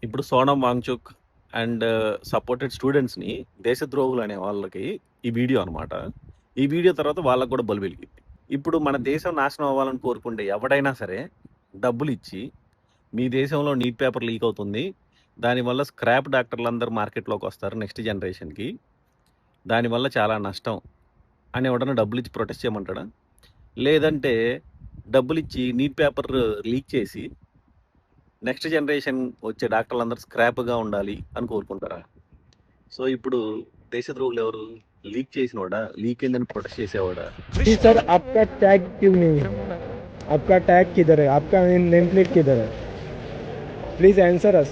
ఇప్పుడు Sonam Wangchuk and supported స్టూడెంట్స్‌ని దేశద్రోహులు అనే వాళ్ళకి ఈ వీడియో అనమాట. ఈ వీడియో తర్వాత వాళ్ళకి కూడా బల్బు వెలిగింది. ఇప్పుడు మన దేశం నాశనం అవ్వాలని కోరుకుంటే ఎవడైనా సరే డబ్బులిచ్చి, మీ దేశంలో నీట్ పేపర్ లీక్ అవుతుంది. దానివల్ల స్క్రాప్ డాక్టర్లందరూ మార్కెట్‌లోకి వస్తారు నెక్స్ట్ జనరేషన్‌కి. దానివల్ల చాలా నష్టం అని ఎవడన్నా డబ్బులిచ్చి ప్రొటెస్ట్ చేయమంటాడా? లేదంటే డబ్బులిచ్చి నీట్ పేపర్ లీక్ చేసి నెక్స్ట్ జనరేషన్ వచ్చే డాక్టర్లందరూ స్క్రాప్‌గా ఉండాలి అని కోరుకుంటారా? సో, ఇప్పుడు దేశద్రోహులు ఎవరు? లీక్ చేసినోడా? లీక్ అయిందని ప్రొటెస్ట్ చేసేవాడా? जी सर, आपका टैग क्यों नहीं है? आपका टैग किधर है? आपका नेम प्लेट किधर है? Please answer us.